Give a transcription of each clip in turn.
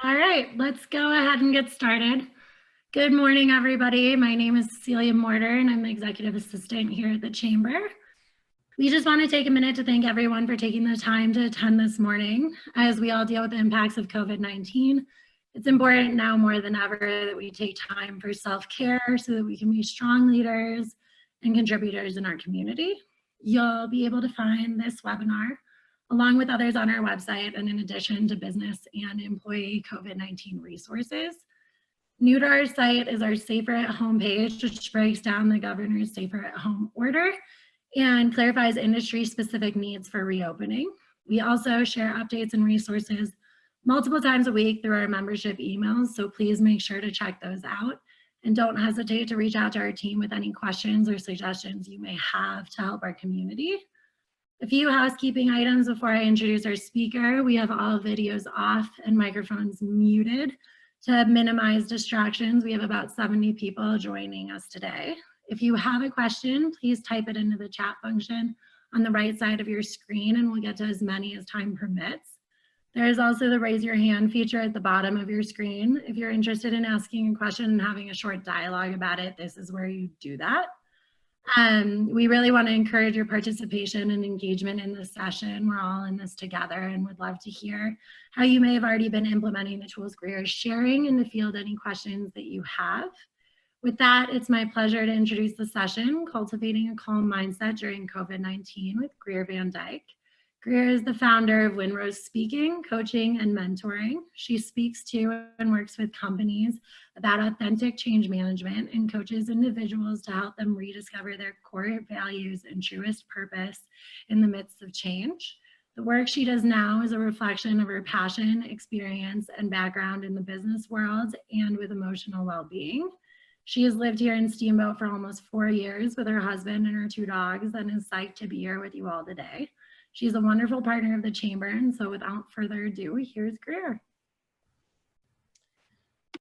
All right, let's go ahead and get started. Good morning, everybody. My name is Cecilia Mortar, and I'm the Executive Assistant here at the Chamber. We just want to take a minute to thank everyone for taking the time to attend this morning. As we all deal with the impacts of COVID-19, it's important now more than ever that we take time for self-care so that we can be strong leaders and contributors in our community. You'll be able to find this webinar along with others on our website, and in addition to business and employee COVID-19 resources. New to our site is our Safer at Home page, which breaks down the governor's Safer at Home order and clarifies industry-specific needs for reopening. We also share updates and resources multiple times a week through our membership emails, so please make sure to check those out. And don't hesitate to reach out to our team with any questions or suggestions you may have to help our community. A few housekeeping items before I introduce our speaker. We have all videos off and microphones muted to minimize distractions. We have about 70 people joining us today. If you have a question, please type it into the chat function on the right side of your screen, and we'll get to as many as time permits. There is also the raise your hand feature at the bottom of your screen. If you're interested in asking a question and having a short dialogue about it, this is where you do that. We really want to encourage your participation and engagement in this session. We're all in this together and would love to hear how you may have already been implementing the tools Greer is sharing and to field any questions that you have. With that, it's my pleasure to introduce the session, Cultivating a Calm Mindset During COVID-19 with Greer Van Dyck. Greer is the founder of Windrose Coaching and Mentoring. She speaks to and works with companies about authentic change management and coaches individuals to help them rediscover their core values and truest purpose in the midst of change. The work she does now is a reflection of her passion, experience, and background in the business world and with emotional well-being. She has lived here in Steamboat for almost 4 years with her husband and her 2 dogs and is psyched to be here with you all today. She's a wonderful partner of the Chamber, and so without further ado, here's Greer.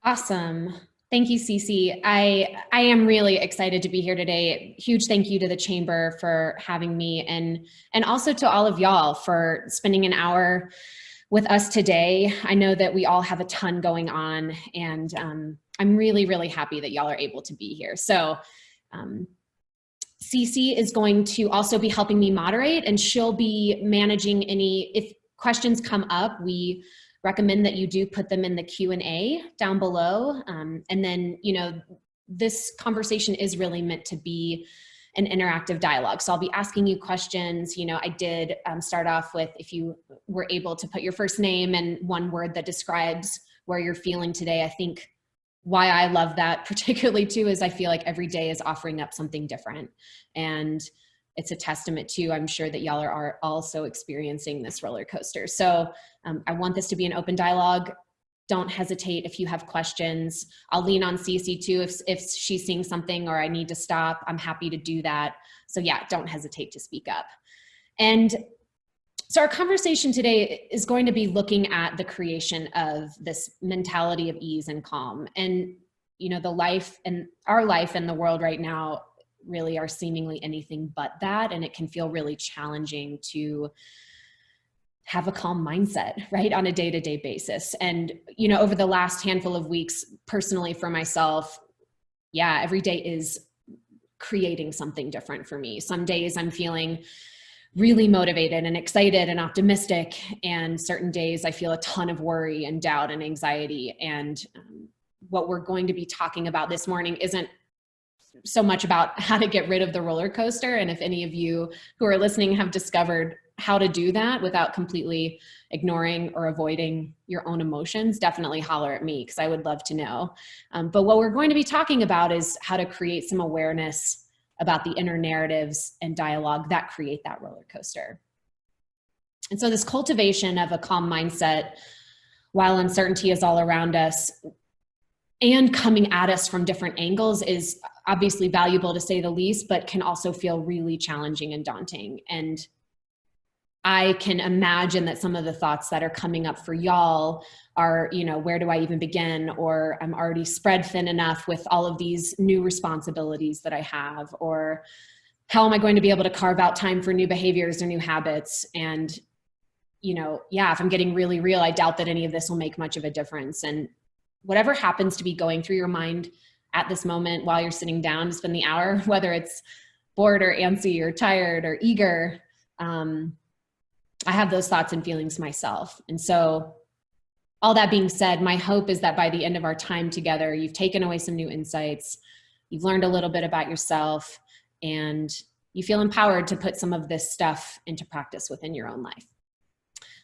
Awesome. Thank you, Cece. I am really excited to be here today. Huge thank you to the Chamber for having me, and also to all of y'all for spending an hour with us today. I know that we all have a ton going on, and I'm really, really happy that y'all are able to be here. So Cece is going to also be helping me moderate, and she'll be managing if questions come up, we recommend that you do put them in the Q&A down below. And then, this conversation is really meant to be an interactive dialogue. So I'll be asking you questions. I did start off with, if you were able to put your first name and one word that describes where you're feeling today. I think why I love that particularly too is I feel like every day is offering up something different. And it's a testament to, I'm sure that y'all are also experiencing this roller coaster. So I want this to be an open dialogue. Don't hesitate if you have questions. I'll lean on Cece too if she's seeing something or I need to stop. I'm happy to do that. So yeah, don't hesitate to speak up. And so our conversation today is going to be looking at the creation of this mentality of ease and calm. And, the life and our life in the world right now really are seemingly anything but that. And it can feel really challenging to have a calm mindset, right, on a day-to-day basis. And, over the last handful of weeks, personally for myself, yeah, every day is creating something different for me. Some days I'm feeling really motivated and excited and optimistic. And certain days I feel a ton of worry and doubt and anxiety. And what we're going to be talking about this morning isn't so much about how to get rid of the roller coaster. And if any of you who are listening have discovered how to do that without completely ignoring or avoiding your own emotions, definitely holler at me because I would love to know. But what we're going to be talking about is how to create some awareness about the inner narratives and dialogue that create that roller coaster. And so this cultivation of a calm mindset while uncertainty is all around us and coming at us from different angles is obviously valuable to say the least, but can also feel really challenging and daunting. And I can imagine that some of the thoughts that are coming up for y'all are, where do I even begin? Or I'm already spread thin enough with all of these new responsibilities that I have, or how am I going to be able to carve out time for new behaviors or new habits? And, yeah, if I'm getting really real, I doubt that any of this will make much of a difference. And whatever happens to be going through your mind at this moment while you're sitting down to spend the hour, whether it's bored or antsy or tired or eager, I have those thoughts and feelings myself. And so all that being said, my hope is that by the end of our time together, you've taken away some new insights, you've learned a little bit about yourself, and you feel empowered to put some of this stuff into practice within your own life.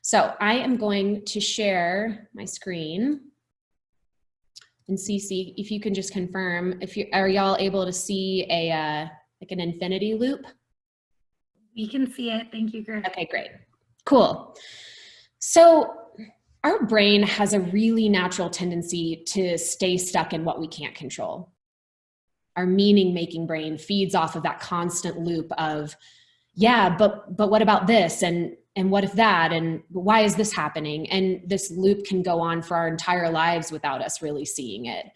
So I am going to share my screen. And Cece, if you can just confirm, are y'all able to see like an infinity loop? We can see it. Thank you, Greer. Okay, great. Cool. So our brain has a really natural tendency to stay stuck in what we can't control. Our meaning-making brain feeds off of that constant loop of, yeah, but what about this? And what if that? And why is this happening? And this loop can go on for our entire lives without us really seeing it.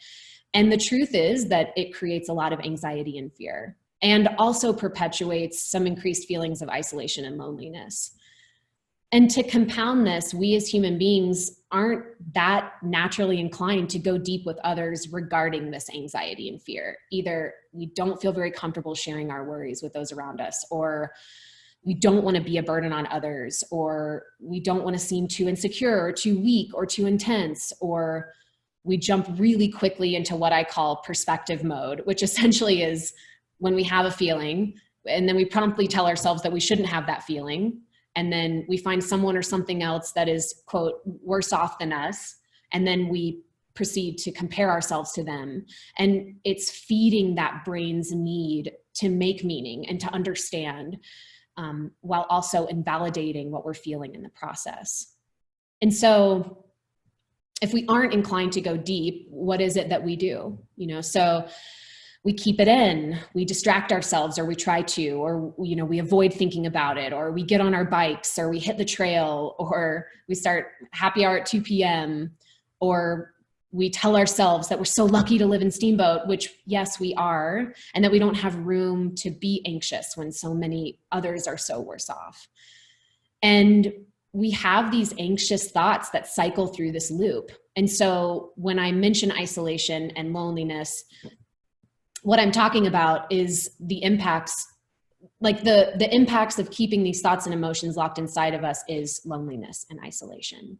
And the truth is that it creates a lot of anxiety and fear, and also perpetuates some increased feelings of isolation and loneliness. And to compound this, we as human beings aren't that naturally inclined to go deep with others regarding this anxiety and fear. Either we don't feel very comfortable sharing our worries with those around us, or we don't want to be a burden on others, or we don't want to seem too insecure or too weak or too intense, or we jump really quickly into what I call perspective mode, which essentially is when we have a feeling and then we promptly tell ourselves that we shouldn't have that feeling. And then we find someone or something else that is, quote, worse off than us. And then we proceed to compare ourselves to them. And it's feeding that brain's need to make meaning and to understand, while also invalidating what we're feeling in the process. And so if we aren't inclined to go deep, what is it that we do? So we keep it in, we distract ourselves, or we try to, or, we avoid thinking about it, or we get on our bikes, or we hit the trail, or we start happy hour at 2 p.m., or we tell ourselves that we're so lucky to live in Steamboat, which yes, we are, and that we don't have room to be anxious when so many others are so worse off. And we have these anxious thoughts that cycle through this loop. And so when I mention isolation and loneliness, what I'm talking about is the impacts, like the impacts of keeping these thoughts and emotions locked inside of us is loneliness and isolation.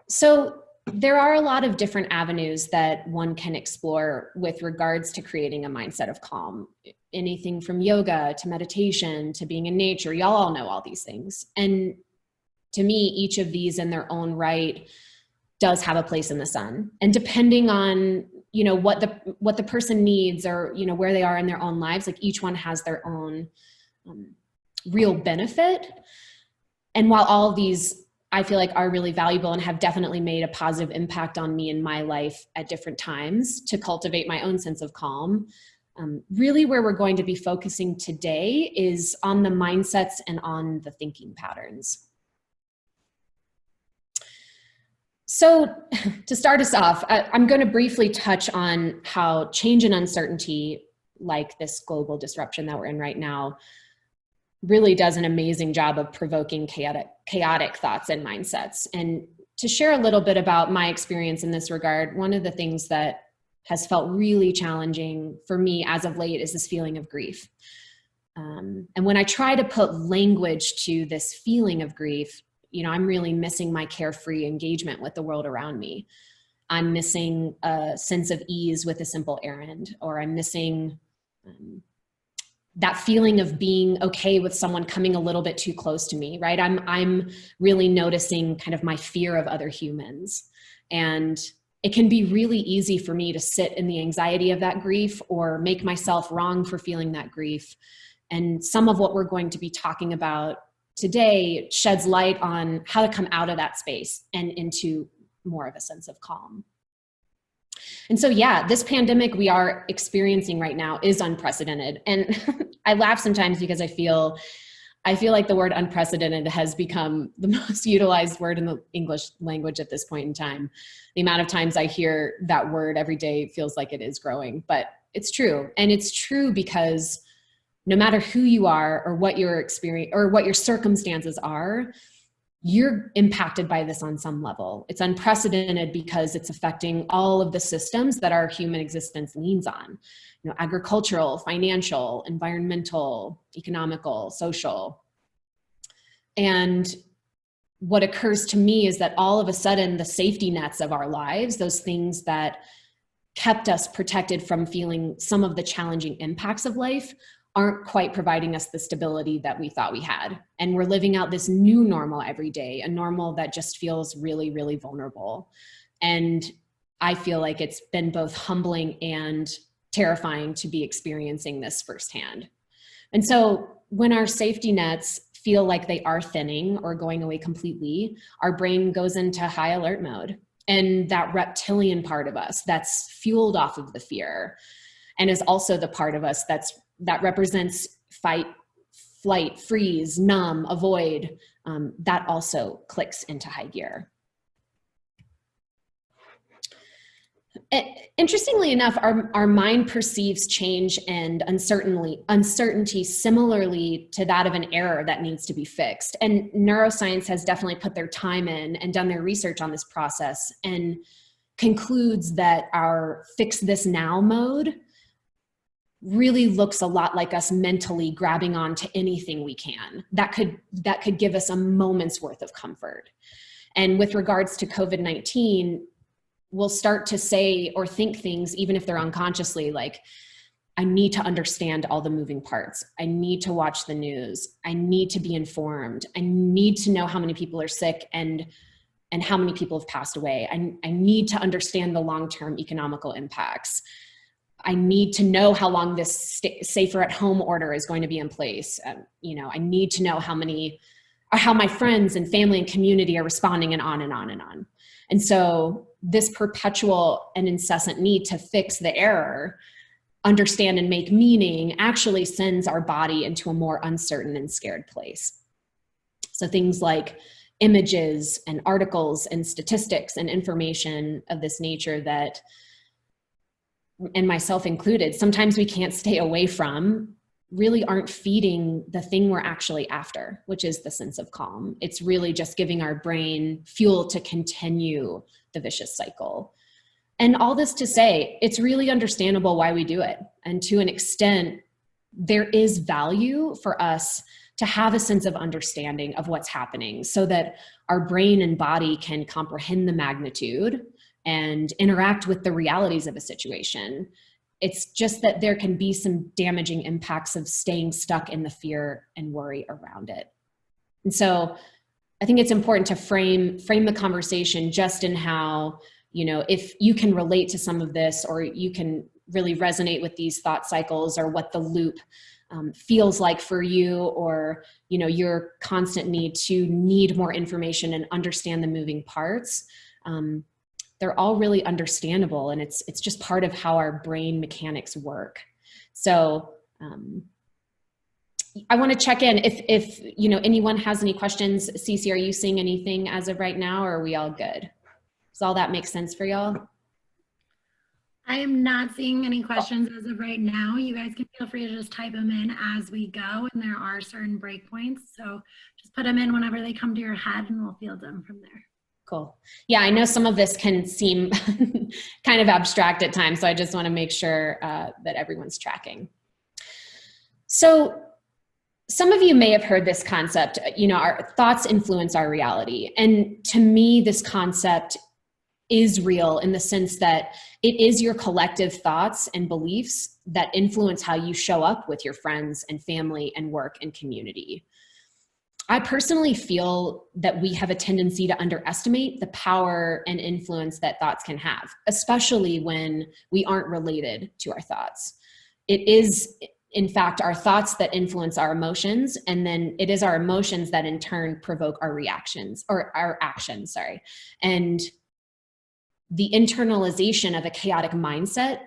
So there are a lot of different avenues that one can explore with regards to creating a mindset of calm. Anything from yoga to meditation to being in nature. Y'all all know all these things. And to me, each of these in their own right does have a place in the sun. And depending on, what the person needs, or, where they are in their own lives, like each one has their own real benefit. And while all of these I feel like are really valuable and have definitely made a positive impact on me in my life at different times to cultivate my own sense of calm, really where we're going to be focusing today is on the mindsets and on the thinking patterns. So to start us off, I'm going to briefly touch on how change and uncertainty, like this global disruption that we're in right now, really does an amazing job of provoking chaotic thoughts and mindsets. And to share a little bit about my experience in this regard, one of the things that has felt really challenging for me as of late is this feeling of grief. And when I try to put language to this feeling of grief, I'm really missing my carefree engagement with the world around me. I'm missing a sense of ease with a simple errand, or I'm missing that feeling of being okay with someone coming a little bit too close to me, right? I'm really noticing kind of my fear of other humans. And it can be really easy for me to sit in the anxiety of that grief or make myself wrong for feeling that grief. And some of what we're going to be talking about today sheds light on how to come out of that space and into more of a sense of calm. And so, yeah, this pandemic we are experiencing right now is unprecedented. And I laugh sometimes because I feel like the word unprecedented has become the most utilized word in the English language at this point in time. The amount of times I hear that word every day feels like it is growing, but it's true. And it's true because no matter who you are or what your experience or what your circumstances are, you're impacted by this on some level. It's unprecedented because it's affecting all of the systems that our human existence leans on, agricultural, financial, environmental, economical, social. And what occurs to me is that all of a sudden the safety nets of our lives, those things that kept us protected from feeling some of the challenging impacts of life, aren't quite providing us the stability that we thought we had. And we're living out this new normal every day, a normal that just feels really, really vulnerable. And I feel like it's been both humbling and terrifying to be experiencing this firsthand. And so when our safety nets feel like they are thinning or going away completely, our brain goes into high alert mode. And that reptilian part of us that's fueled off of the fear and is also the part of us that represents fight, flight, freeze, numb, avoid, that also clicks into high gear. Interestingly enough, our mind perceives change and uncertainty similarly to that of an error that needs to be fixed. And neuroscience has definitely put their time in and done their research on this process and concludes that our fix this now mode really looks a lot like us mentally grabbing onto anything we can that could give us a moment's worth of comfort. And with regards to COVID-19, we'll start to say or think things, even if they're unconsciously, like, I need to understand all the moving parts. I need to watch the news. I need to be informed. I need to know how many people are sick and how many people have passed away. I need to understand the long-term economical impacts. I need to know how long this safer at home order is going to be in place. I need to know how my friends and family and community are responding, and on and on and on. And so this perpetual and incessant need to fix the error, understand and make meaning, actually sends our body into a more uncertain and scared place. So things like images and articles and statistics and information of this nature that, and myself included, sometimes we can't stay away from, really aren't feeding the thing we're actually after, which is the sense of calm. It's really just giving our brain fuel to continue the vicious cycle. And all this to say, it's really understandable why we do it. And to an extent, there is value for us to have a sense of understanding of what's happening so that our brain and body can comprehend the magnitude and interact with the realities of a situation. It's just that there can be some damaging impacts of staying stuck in the fear and worry around it. And so I think it's important to frame the conversation just in how, if you can relate to some of this, or you can really resonate with these thought cycles, or what the loop feels like for you, or, your constant need more information and understand the moving parts. They're all really understandable, and it's just part of how our brain mechanics work. So I want to check in if anyone has any questions. Cece, are you seeing anything as of right now, or are we all good? Does all that make sense for y'all? I am not seeing any questions as of right now. You guys can feel free to just type them in as we go, and there are certain breakpoints. So just put them in whenever they come to your head, and we'll field them from there. Cool. Yeah, I know some of this can seem kind of abstract at times, so I just want to make sure that everyone's tracking. So some of you may have heard this concept, our thoughts influence our reality. And to me, this concept is real in the sense that it is your collective thoughts and beliefs that influence how you show up with your friends and family and work and community. I personally feel that we have a tendency to underestimate the power and influence that thoughts can have, especially when we aren't related to our thoughts. It is, in fact, our thoughts that influence our emotions, and then it is our emotions that in turn provoke our reactions, or our actions, sorry. And the internalization of a chaotic mindset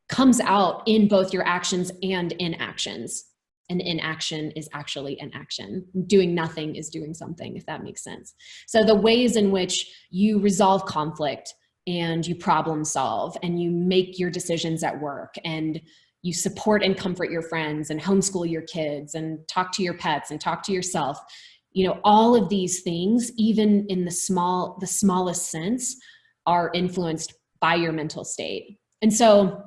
comes out in both your actions and inactions. And inaction is actually an action. Doing nothing is doing something, if that makes sense. So the ways in which you resolve conflict and you problem solve and you make your decisions at work and you support and comfort your friends and homeschool your kids and talk to your pets and talk to yourself, all of these things, even in the smallest sense, are influenced by your mental state. And so,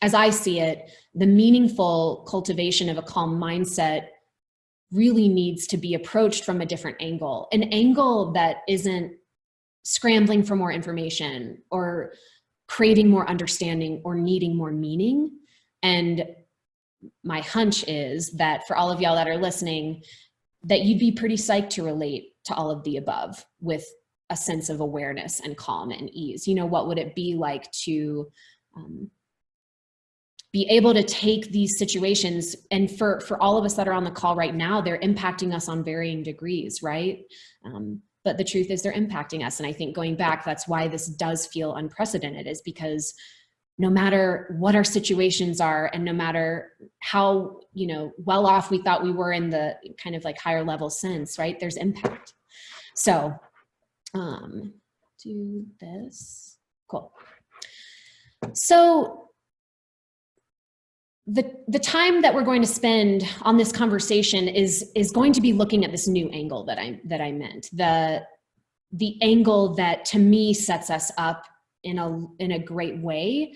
as I see it, the meaningful cultivation of a calm mindset really needs to be approached from a different angle, an angle that isn't scrambling for more information or craving more understanding or needing more meaning. And my hunch is that for all of y'all that are listening, that you'd be pretty psyched to relate to all of the above with a sense of awareness and calm and ease. What would it be like to be able to take these situations, and for all of us that are on the call right now, they're impacting us on varying degrees, right? But the truth is they're impacting us. And I think going back, that's why this does feel unprecedented, is because no matter what our situations are, and no matter how, well off we thought we were in the kind of like higher level sense, right? There's impact. So, do this. Cool. So the time that we're going to spend on this conversation is going to be looking at this new angle that I meant, the angle that to me sets us up in a great way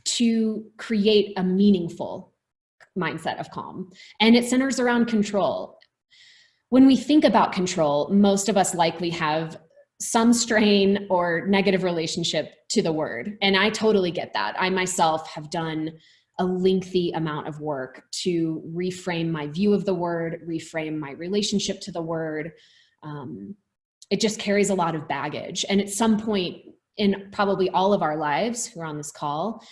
to create a meaningful mindset of calm. And it centers around control. When we think about control, most of us likely have some strain or negative relationship to the word. And I totally get that. I myself have done a lengthy amount of work to reframe my view of the word, reframe my relationship to the word. It just carries a lot of baggage. And at some point in probably all of our lives who are on this call,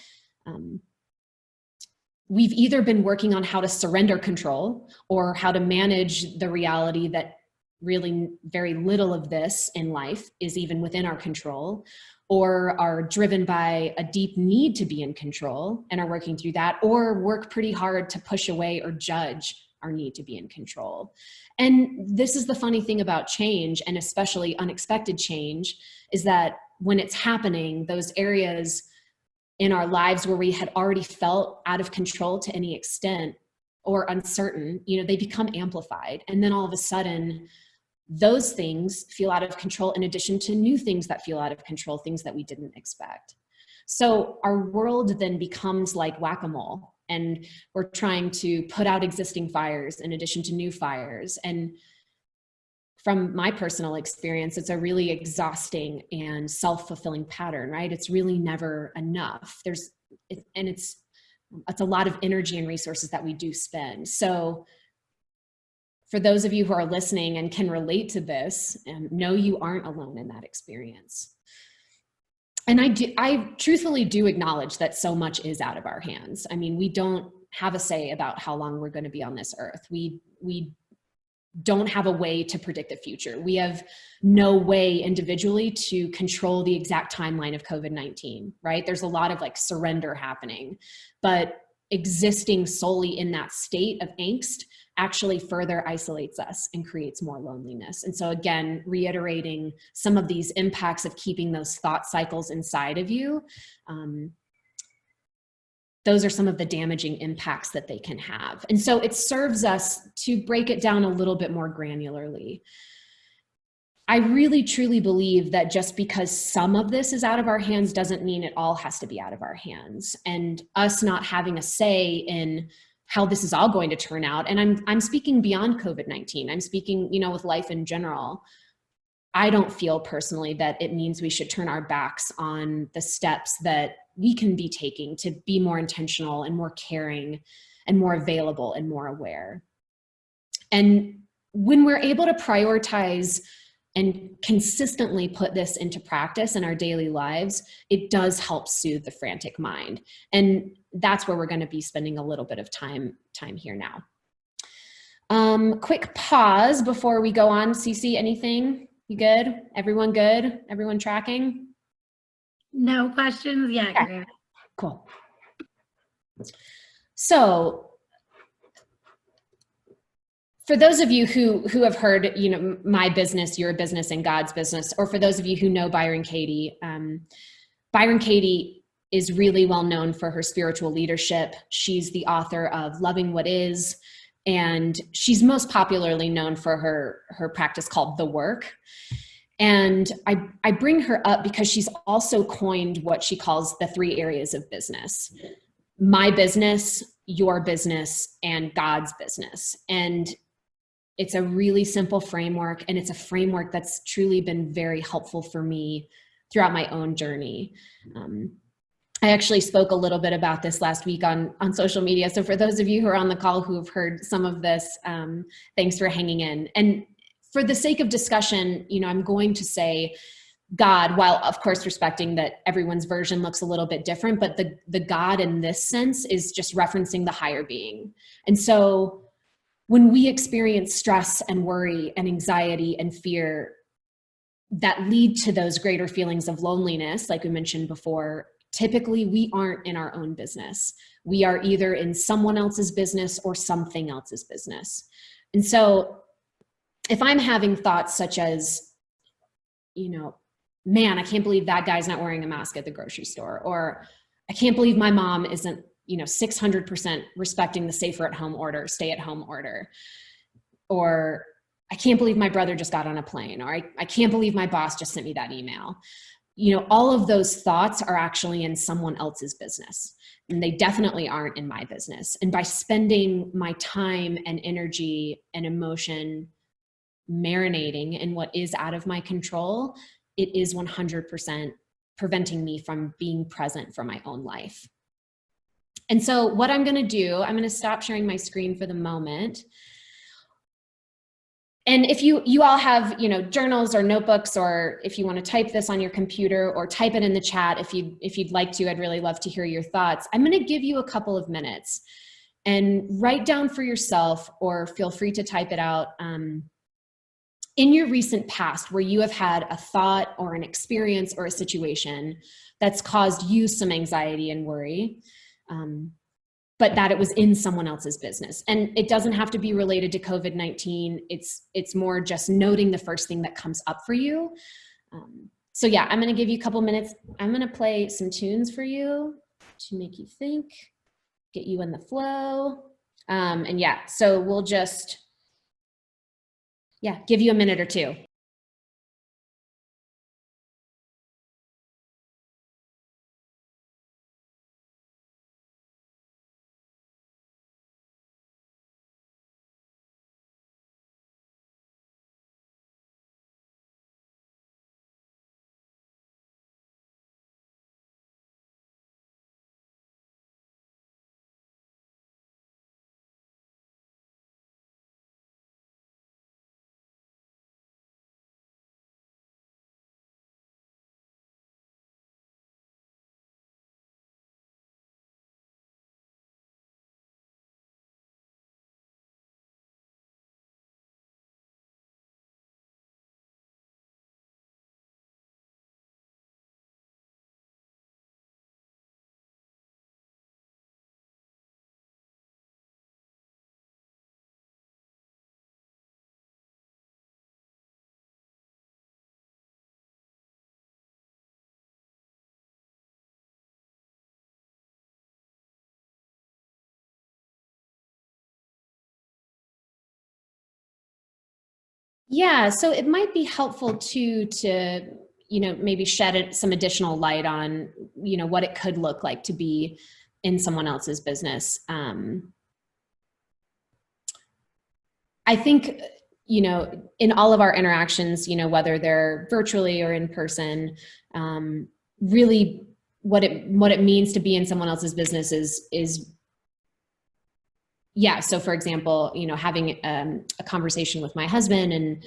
we've either been working on how to surrender control or how to manage the reality that really very little of this in life is even within our control, or are driven by a deep need to be in control and are working through that, or work pretty hard to push away or judge our need to be in control. And this is the funny thing about change, and especially unexpected change, is that when it's happening, those areas in our lives where we had already felt out of control to any extent or uncertain, they become amplified. And then all of a sudden, those things feel out of control in addition to new things that feel out of control, things that we didn't expect. So our world then becomes like whack-a-mole, and we're trying to put out existing fires in addition to new fires. And from my personal experience, it's a really exhausting and self-fulfilling pattern, right? It's really never enough. It's a lot of energy and resources that we do spend. So for those of you who are listening and can relate to this, know you aren't alone in that experience. And I truthfully do acknowledge that so much is out of our hands. I mean, we don't have a say about how long we're going to be on this earth. We don't have a way to predict the future. We have no way individually to control the exact timeline of COVID-19, right? There's a lot of like surrender happening, but existing solely in that state of angst actually further isolates us and creates more loneliness. And so again, reiterating some of these impacts of keeping those thought cycles inside of you, those are some of the damaging impacts that they can have. And so it serves us to break it down a little bit more granularly. I really truly believe that just because some of this is out of our hands doesn't mean it all has to be out of our hands. And us not having a say in how this is all going to turn out. And I'm speaking beyond COVID-19. I'm speaking, with life in general. I don't feel personally that it means we should turn our backs on the steps that we can be taking to be more intentional and more caring and more available and more aware. And when we're able to prioritize and consistently put this into practice in our daily lives, it does help soothe the frantic mind. And that's where we're going to be spending a little bit of time here now. Quick pause before we go on. Cece, anything? You good? Everyone good? Everyone tracking? No questions yet, Okay. Greer. Cool. So for those of you who have heard, my business, your business, and God's business, or for those of you who know Byron Katie, Byron Katie is really well known for her spiritual leadership. She's the author of Loving What Is, And she's most popularly known for her practice called The Work. And I bring her up because she's also coined what she calls the 3 areas of business: my business, your business, and God's business. And it's a really simple framework, and it's a framework that's truly been very helpful for me throughout my own journey. I actually spoke a little bit about this last week on social media. So for those of you who are on the call who have heard some of this, thanks for hanging in. And for the sake of discussion, I'm going to say God, while of course respecting that everyone's version looks a little bit different, but the God in this sense is just referencing the higher being. And so when we experience stress and worry and anxiety and fear that lead to those greater feelings of loneliness, like we mentioned before, typically we aren't in our own business. We are either in someone else's business or something else's business. And so if I'm having thoughts such as, man, I can't believe that guy's not wearing a mask at the grocery store, or I can't believe my mom isn't 600% respecting the safer at home order, stay at home order, or I can't believe my brother just got on a plane, or I can't believe my boss just sent me that email. All of those thoughts are actually in someone else's business, and they definitely aren't in my business. And by spending my time and energy and emotion marinating in what is out of my control, it is 100% preventing me from being present for my own life. And so what I'm going to do, I'm going to stop sharing my screen for the moment. And if you all have, journals or notebooks, or if you want to type this on your computer or type it in the chat, if you'd like to, I'd really love to hear your thoughts. I'm going to give you a couple of minutes and write down for yourself, or feel free to type it out, in your recent past where you have had a thought or an experience or a situation that's caused you some anxiety and worry, but that it was in someone else's business. And it doesn't have to be related to COVID-19. It's more just noting the first thing that comes up for you. So yeah, I'm going to give you a couple minutes. I'm going to play some tunes for you to make you think, get you in the flow. And yeah, so we'll just, give you a minute or two. Yeah, so it might be helpful to maybe shed some additional light on, what it could look like to be in someone else's business. I think, in all of our interactions, whether they're virtually or in person, really what it means to be in someone else's business is yeah. So for example, having a conversation with my husband and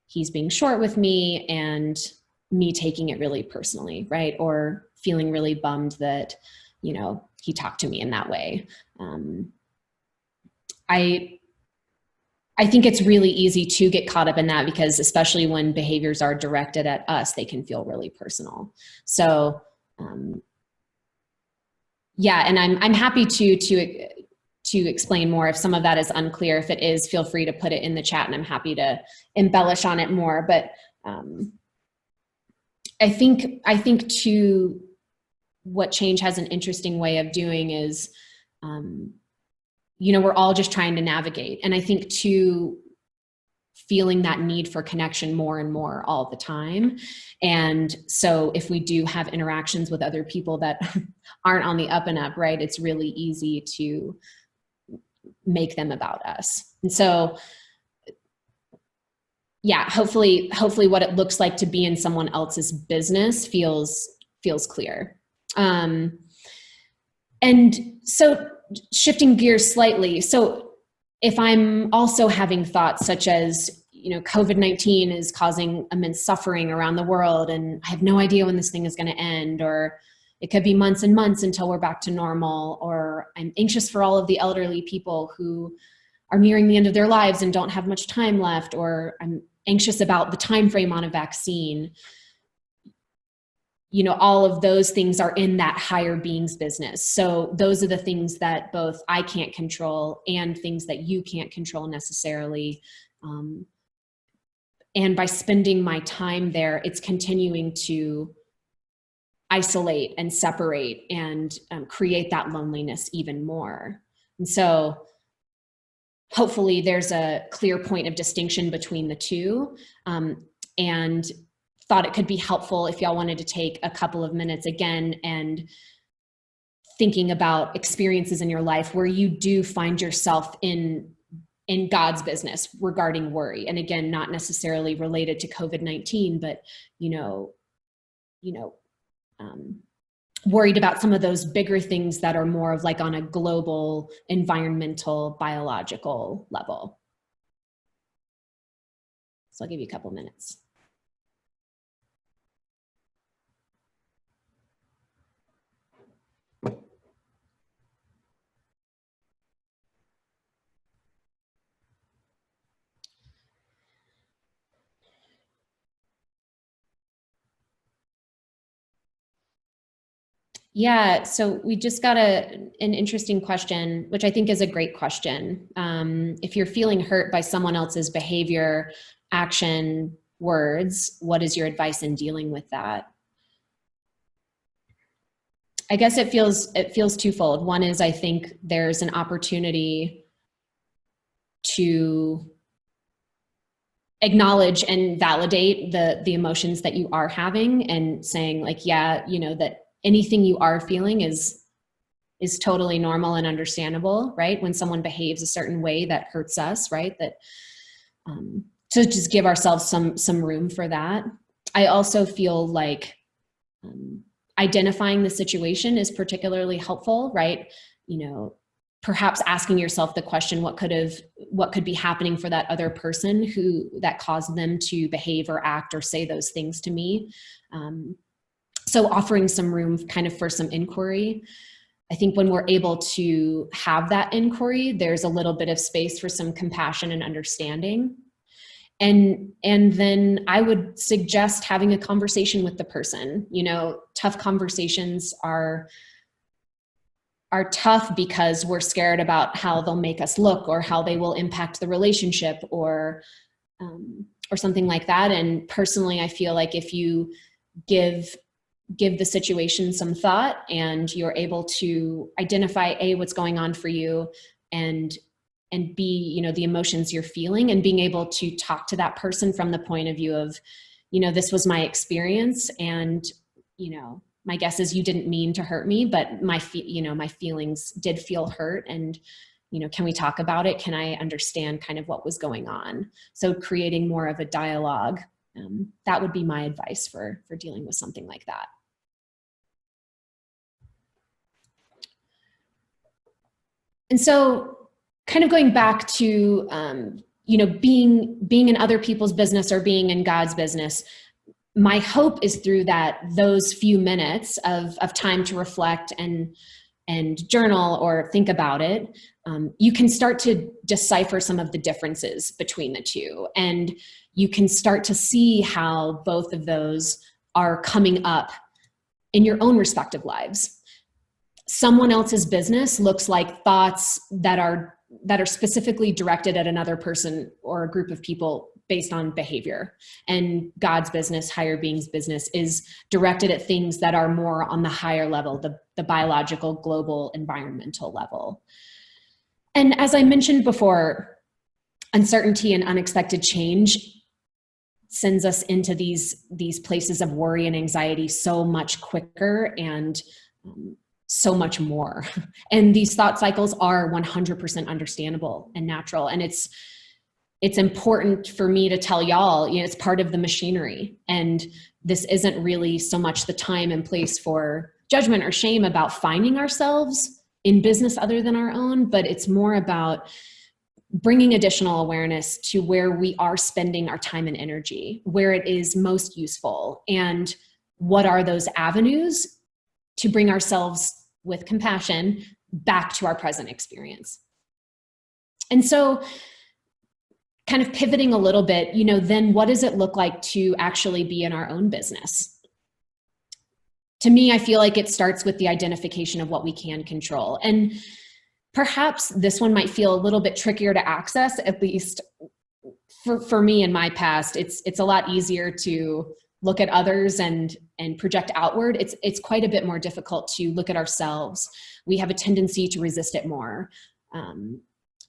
he's being short with me and me taking it really personally, right? Or feeling really bummed that, he talked to me in that way. I think it's really easy to get caught up in that because especially when behaviors are directed at us, they can feel really personal. So, yeah, and I'm happy to explain more if some of that is unclear. If it is, feel free to put it in the chat and I'm happy to embellish on it more. But I think what change has an interesting way of doing is, we're all just trying to navigate. And I think too, feeling that need for connection more and more all the time. And so if we do have interactions with other people that aren't on the up and up, right, it's really easy to make them about us. And so, yeah, hopefully what it looks like to be in someone else's business feels clear. And so shifting gears slightly. So if I'm also having thoughts such as, COVID-19 is causing immense suffering around the world, and I have no idea when this thing is going to end, or it could be months and months until we're back to normal, or I'm anxious for all of the elderly people who are nearing the end of their lives and don't have much time left, or I'm anxious about the time frame on a vaccine. All of those things are in that higher being's business. So those are the things that both I can't control and things that you can't control necessarily. And by spending my time there, it's continuing to isolate and separate and create that loneliness even more. And so hopefully there's a clear point of distinction between the two. And thought it could be helpful if y'all wanted to take a couple of minutes again and thinking about experiences in your life where you do find yourself in God's business regarding worry. And again, not necessarily related to COVID-19, but, worried about some of those bigger things that are more of like on a global, environmental, biological level. So I'll give you a couple minutes. Yeah, so we just got an interesting question, which I think is a great question. If you're feeling hurt by someone else's behavior, action, words, what is your advice in dealing with that? I guess it feels twofold. One is I think there's an opportunity to acknowledge and validate the emotions that you are having and saying like, yeah, that anything you are feeling is totally normal and understandable, right? When someone behaves a certain way that hurts us, right? That to just give ourselves some room for that. I also feel like identifying the situation is particularly helpful, right? Perhaps asking yourself the question, what could be happening for that other person that caused them to behave or act or say those things to me. So offering some room kind of for some inquiry. I think when we're able to have that inquiry, there's a little bit of space for some compassion and understanding. And then I would suggest having a conversation with the person. Tough conversations are tough because we're scared about how they'll make us look or how they will impact the relationship or something like that. And personally, I feel like if you give the situation some thought and you're able to identify what's going on for you and B, the emotions you're feeling, and being able to talk to that person from the point of view of, this was my experience, and, my guess is you didn't mean to hurt me, but my feelings did feel hurt, and, can we talk about it? Can I understand kind of what was going on? So creating more of a dialogue, that would be my advice for dealing with something like that. And so kind of going back to, being in other people's business or being in God's business, my hope is through those few minutes of time to reflect and journal or think about it, you can start to decipher some of the differences between the two. And you can start to see how both of those are coming up in your own respective lives. Someone else's business looks like thoughts that are specifically directed at another person or a group of people based on behavior. And God's business, higher being's business, is directed at things that are more on the higher level, the biological, global, environmental level. And as I mentioned before, uncertainty and unexpected change sends us into these places of worry and anxiety so much quicker and so much more. And these thought cycles are 100% understandable and natural. And it's important for me to tell y'all, it's part of the machinery. And this isn't really so much the time and place for judgment or shame about finding ourselves in business other than our own, but it's more about bringing additional awareness to where we are spending our time and energy, where it is most useful, and what are those avenues to bring ourselves with compassion back to our present experience. And so kind of pivoting a little bit, then what does it look like to actually be in our own business? To me, I feel like it starts with the identification of what we can control. And perhaps this one might feel a little bit trickier to access, at least for me in my past. It's a lot easier to look at others and project outward. It's quite a bit more difficult to look at ourselves. We have a tendency to resist it more.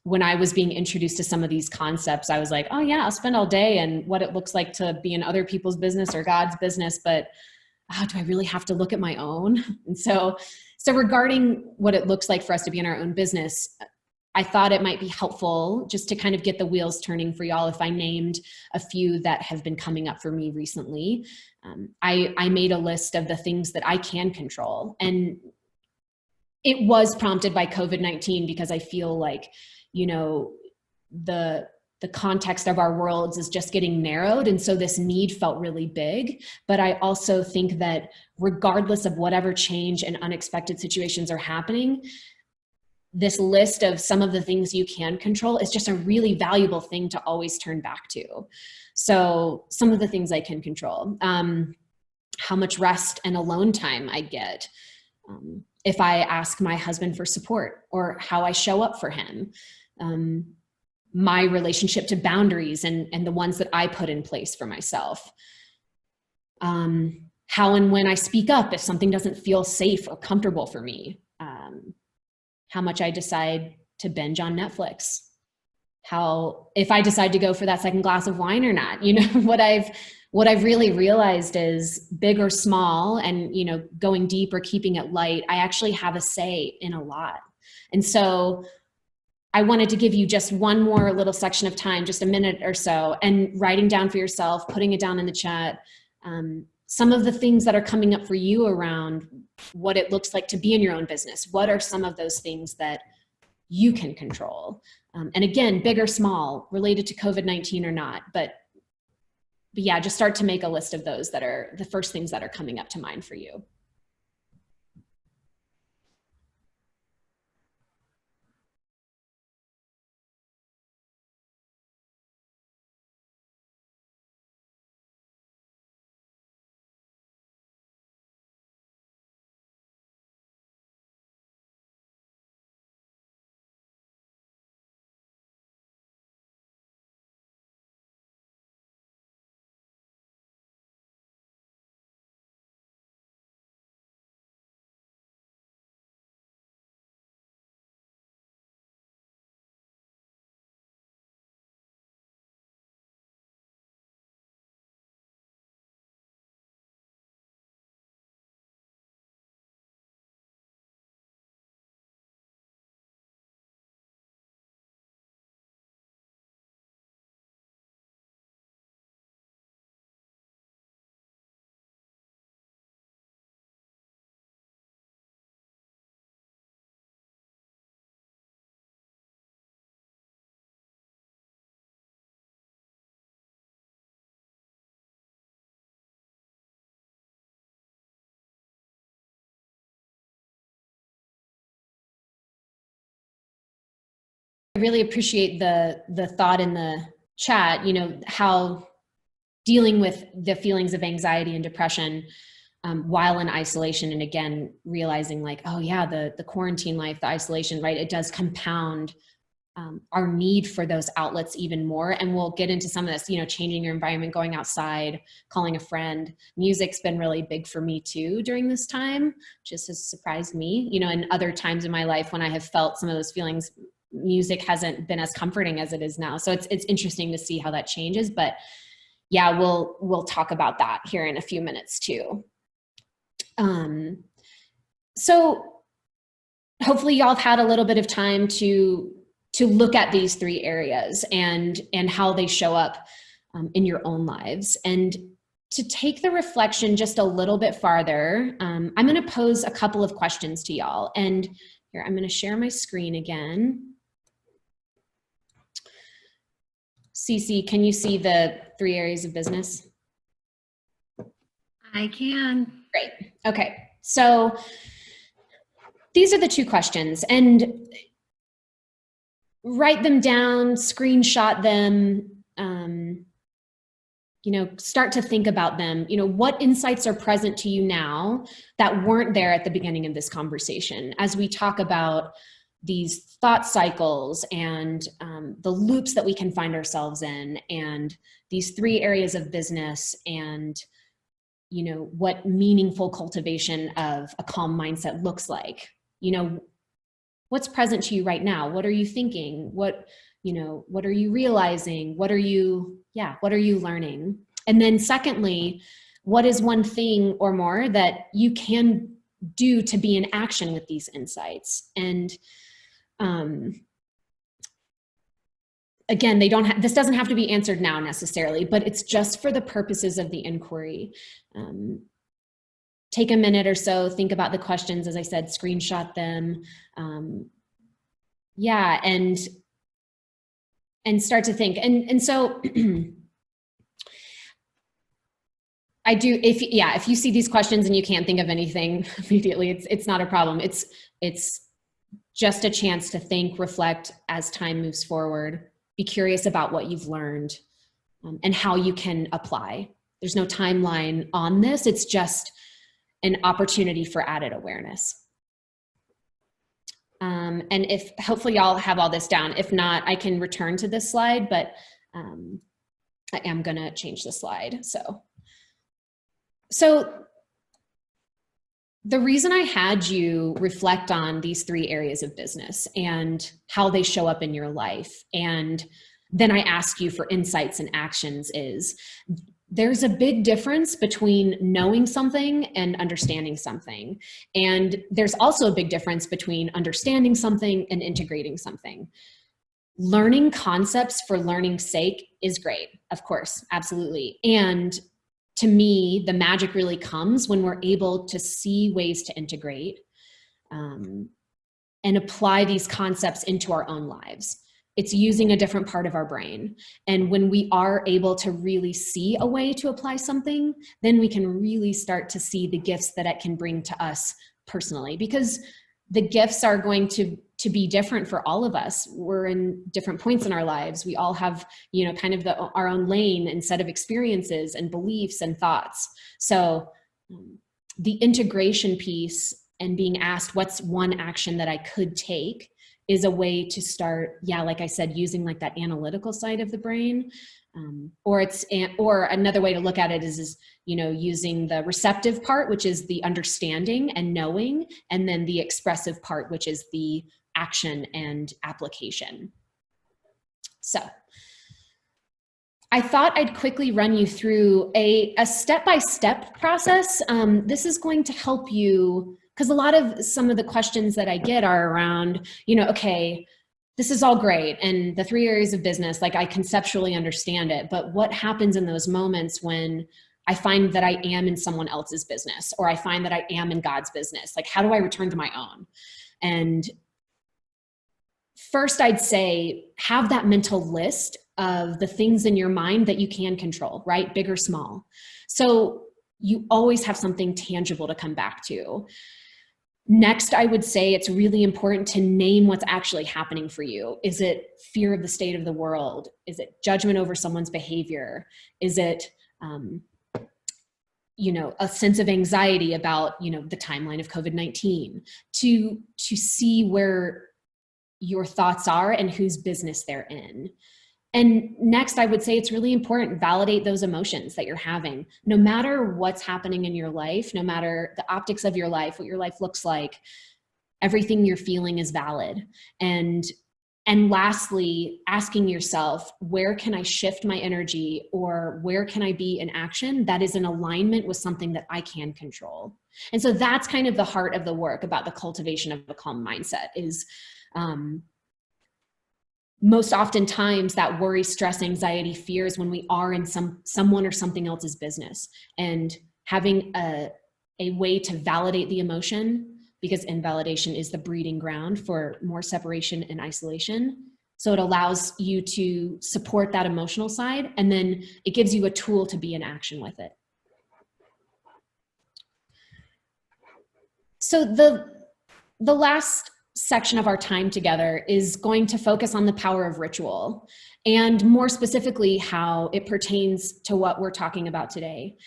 When I was being introduced to some of these concepts, I was like, oh yeah, I'll spend all day and what it looks like to be in other people's business or God's business, but do I really have to look at my own? And so regarding what it looks like for us to be in our own business, I thought it might be helpful just to kind of get the wheels turning for y'all if I named a few that have been coming up for me recently. I made a list of the things that I can control. And it was prompted by COVID-19 because I feel like, the context of our worlds is just getting narrowed. And so this need felt really big. But I also think that regardless of whatever change and unexpected situations are happening, this list of some of the things you can control is just a really valuable thing to always turn back to. So some of the things I can control, how much rest and alone time I get, if I ask my husband for support, or how I show up for him, my relationship to boundaries and the ones that I put in place for myself. How and when I speak up if something doesn't feel safe or comfortable for me. How much I decide to binge on Netflix. If I decide to go for that second glass of wine or not. What I've really realized is, big or small, and going deep or keeping it light, I actually have a say in a lot. And so I wanted to give you just one more little section of time, just a minute or so, and writing down for yourself, putting it down in the chat, some of the things that are coming up for you around what it looks like to be in your own business. What are some of those things that you can control? And again, big or small, related to COVID-19 or not, but yeah, just start to make a list of those that are the first things that are coming up to mind for you. I really appreciate the thought in the chat, how dealing with the feelings of anxiety and depression while in isolation, and again, realizing like, oh yeah, the quarantine life, the isolation, right? It does compound our need for those outlets even more. And we'll get into some of this, changing your environment, going outside, calling a friend. Music's been really big for me too during this time, just has surprised me, and other times in my life when I have felt some of those feelings music hasn't been as comforting as it is now. So it's interesting to see how that changes, but yeah, we'll talk about that here in a few minutes too. So hopefully y'all have had a little bit of time to look at these three areas and how they show up in your own lives. And to take the reflection just a little bit farther, I'm going to pose a couple of questions to y'all. And here, I'm going to share my screen again. Cece, can you see the three areas of business? I can. Great. Okay. So these are the two questions, and write them down, screenshot them, start to think about them. What insights are present to you now that weren't there at the beginning of this conversation as we talk about these thought cycles and the loops that we can find ourselves in, and these three areas of business, and what meaningful cultivation of a calm mindset looks like. What's present to you right now? What are you thinking? What are you realizing? What are you learning? And then secondly, what is one thing or more that you can do to be in action with these insights? And again, this doesn't have to be answered now necessarily, but it's just for the purposes of the inquiry. Take a minute or so, think about the questions, as I said, screenshot them. And start to think. And so I do, if you see these questions and you can't think of anything immediately, it's not a problem. It's just a chance to think, reflect as time moves forward, be curious about what you've learned, and how you can apply. There's no timeline on this. It's just an opportunity for added awareness. And if hopefully y'all have all this down. If not, I can return to this slide, but I am gonna change the slide. So the reason I had you reflect on these three areas of business and how they show up in your life, and then I ask you for insights and actions, is there's a big difference between knowing something and understanding something. And there's also a big difference between understanding something and integrating something. Learning concepts for learning's sake is great, of course, absolutely. And to me, the magic really comes when we're able to see ways to integrate and apply these concepts into our own lives. It's using a different part of our brain. And when we are able to really see a way to apply something, then we can really start to see the gifts that it can bring to us personally, because the gifts are going to be different for all of us. We're in different points in our lives. We all have, kind of our own lane and set of experiences and beliefs and thoughts. So the integration piece and being asked, what's one action that I could take, is a way to start, like I said, using like that analytical side of the brain. Or another way to look at it is using the receptive part, which is the understanding and knowing, and then the expressive part, which is the action and application. So I thought I'd quickly run you through a step-by-step process. This is going to help you, because some of the questions that I get are around, okay, this is all great, and the three areas of business, like I conceptually understand it, but what happens in those moments when I find that I am in someone else's business, or I find that I am in God's business? Like, how do I return to my own? And first, I'd say have that mental list of the things in your mind that you can control, right? Big or small. So you always have something tangible to come back to. Next, I would say it's really important to name what's actually happening for you. Is it fear of the state of the world? Is it judgment over someone's behavior? Is it, a sense of anxiety about, the timeline of COVID-19? To see where your thoughts are and whose business they're in. And next, I would say it's really important, validate those emotions that you're having. No matter what's happening in your life, no matter the optics of your life, what your life looks like, everything you're feeling is valid. And And lastly, asking yourself, where can I shift my energy, or where can I be in action that is in alignment with something that I can control? And so that's kind of the heart of the work about the cultivation of a calm mindset is, most oftentimes that worry, stress, anxiety, fears when we are in someone or something else's business, and having a way to validate the emotion, because invalidation is the breeding ground for more separation and isolation. So it allows you to support that emotional side, and then it gives you a tool to be in action with it. So the last section of our time together is going to focus on the power of ritual, and more specifically how it pertains to what we're talking about today.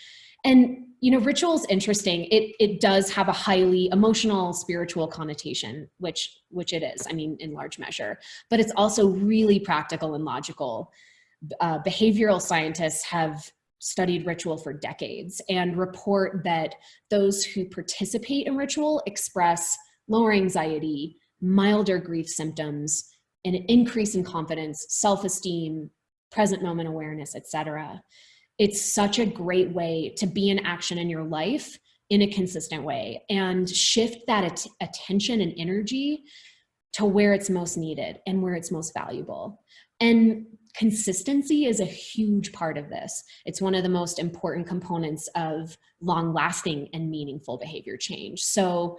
And ritual is interesting. It does have a highly emotional, spiritual connotation, which it is, in large measure, but it's also really practical and logical. Behavioral scientists have studied ritual for decades and report that those who participate in ritual express lower anxiety, milder grief symptoms, an increase in confidence, self-esteem, present moment awareness, etc. It's such a great way to be in action in your life in a consistent way and shift that attention and energy to where it's most needed and where it's most valuable. And consistency is a huge part of this. It's one of the most important components of long-lasting and meaningful behavior change. So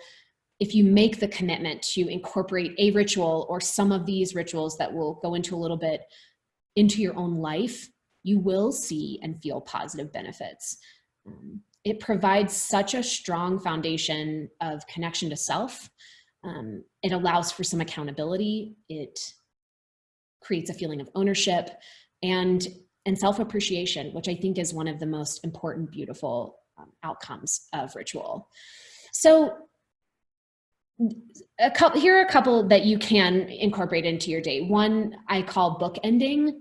if you make the commitment to incorporate a ritual or some of these rituals that we'll go into a little bit into your own life, you will see and feel positive benefits. It provides such a strong foundation of connection to self. It allows for some accountability. It creates a feeling of ownership and self-appreciation, which I think is one of the most important, beautiful outcomes of ritual. So here are a couple that you can incorporate into your day. One I call bookending.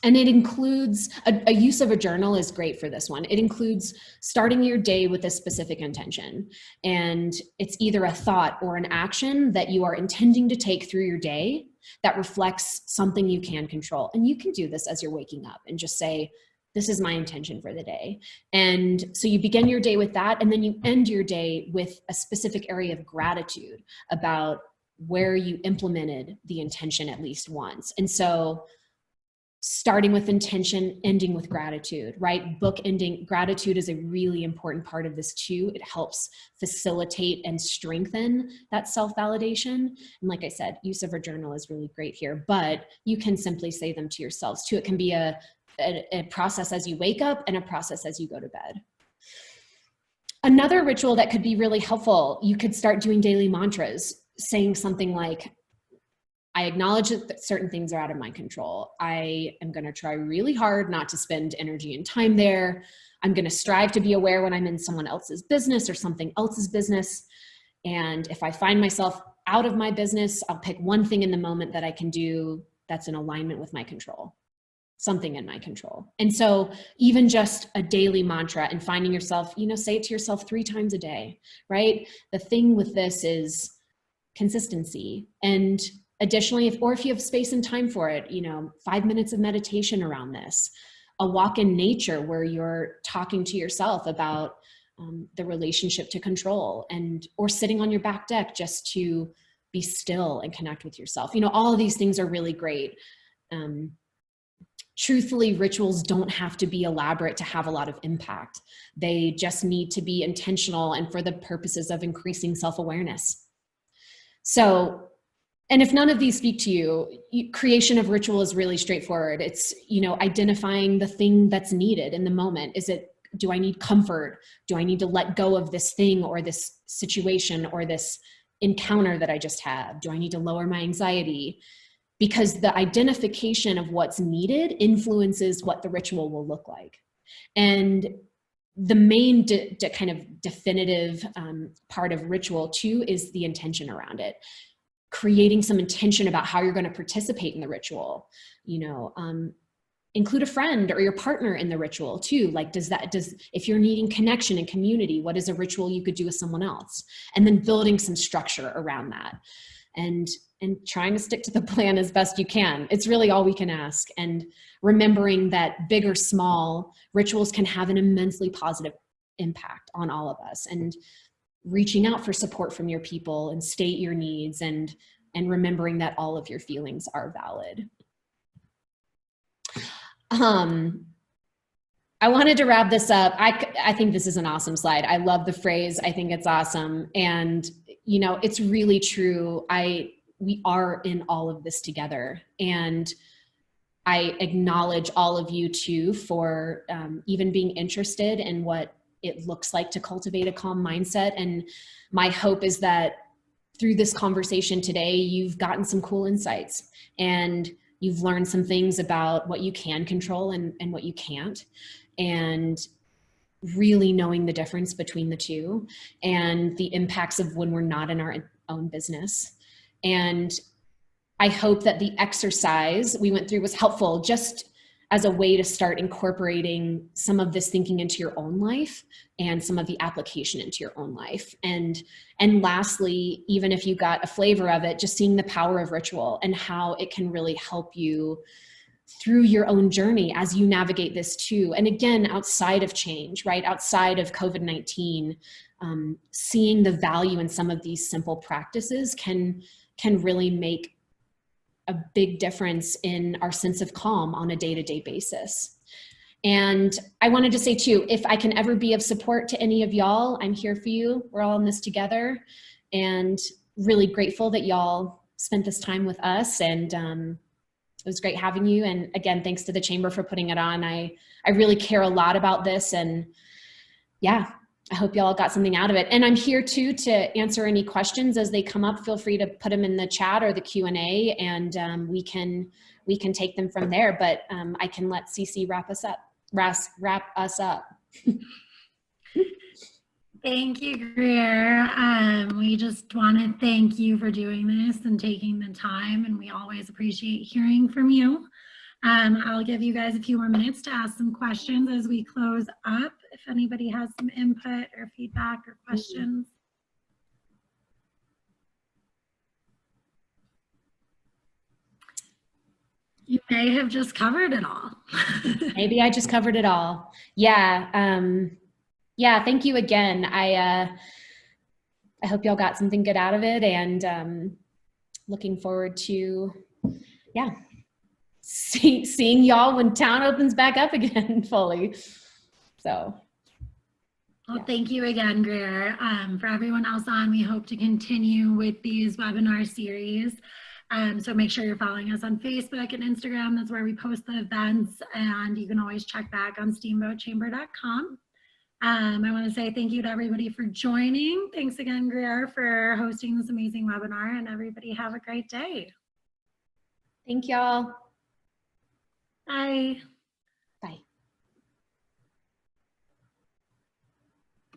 And it includes, a use of a journal is great for this one. It includes starting your day with a specific intention. And it's either a thought or an action that you are intending to take through your day that reflects something you can control. And you can do this as you're waking up and just say, this is my intention for the day. And so you begin your day with that, and then you end your day with a specific area of gratitude about where you implemented the intention at least once. And so starting with intention, ending with gratitude, right? Bookending, gratitude is a really important part of this too. It helps facilitate and strengthen that self-validation. And like I said, use of a journal is really great here, but you can simply say them to yourselves too. It can be a process as you wake up and a process as you go to bed. Another ritual that could be really helpful, you could start doing daily mantras, saying something like, I acknowledge that certain things are out of my control. I am going to try really hard not to spend energy and time there. I'm going to strive to be aware when I'm in someone else's business or something else's business. And if I find myself out of my business, I'll pick one thing in the moment that I can do that's in alignment with my control, something in my control. And so even just a daily mantra and finding yourself, say it to yourself 3 times a day, right? The thing with this is consistency. And additionally, if you have space and time for it, 5 minutes of meditation around this, a walk in nature where you're talking to yourself about the relationship to control, or sitting on your back deck just to be still and connect with yourself. All of these things are really great. Truthfully, rituals don't have to be elaborate to have a lot of impact. They just need to be intentional and for the purposes of increasing self-awareness. So, and if none of these speak to you, creation of ritual is really straightforward. It's, identifying the thing that's needed in the moment. Do I need comfort? Do I need to let go of this thing or this situation or this encounter that I just had? Do I need to lower my anxiety? Because the identification of what's needed influences what the ritual will look like. And the main kind of definitive part of ritual too is the intention around it. Creating some intention about how you're going to participate in the ritual, include a friend or your partner in the ritual too. Like, if you're needing connection and community, what is a ritual you could do with someone else? And then building some structure around that. and trying to stick to the plan as best you can. It's really all we can ask. And remembering that big or small, rituals can have an immensely positive impact on all of us, and reaching out for support from your people and state your needs, and remembering that all of your feelings are valid. I wanted to wrap this up. I think this is an awesome slide. I love the phrase. I think it's awesome. And, you know, it's really true. We are in all of this together. And I acknowledge all of you too for even being interested in what it looks like to cultivate a calm mindset. And my hope is that through this conversation today, you've gotten some cool insights, and you've learned some things about what you can control and what you can't, and really knowing the difference between the two and the impacts of when we're not in our own business. And I hope that the exercise we went through was helpful, just as a way to start incorporating some of this thinking into your own life and some of the application into your own life. And lastly, even if you got a flavor of it, just seeing the power of ritual and how it can really help you through your own journey as you navigate this too. And again, outside of change, right? Outside of COVID-19, seeing the value in some of these simple practices can really make a big difference in our sense of calm on a day-to-day basis. And I wanted to say too, if I can ever be of support to any of y'all, I'm here for you. We're all in this together, and really grateful that y'all spent this time with us. And it was great having you. And again, thanks to the Chamber for putting it on. I really care a lot about this, and yeah, I hope y'all got something out of it. And I'm here too to answer any questions as they come up. Feel free to put them in the chat or the Q&A, and we can take them from there. But I can let Cece wrap us up. Thank you, Greer. We just want to thank you for doing this and taking the time, and we always appreciate hearing from you. I'll give you guys a few more minutes to ask some questions as we close up, if anybody has some input or feedback or questions. You may have just covered it all. Maybe I just covered it all. Yeah. Yeah, thank you again. I hope y'all got something good out of it, and looking forward to, yeah, seeing y'all when town opens back up again fully. So. Well, thank you again, Greer. For everyone else on, we hope to continue with these webinar series. So make sure you're following us on Facebook and Instagram. That's where we post the events, and you can always check back on steamboatchamber.com. I want to say thank you to everybody for joining. Thanks again, Greer, for hosting this amazing webinar, and everybody have a great day. Thank y'all. Bye.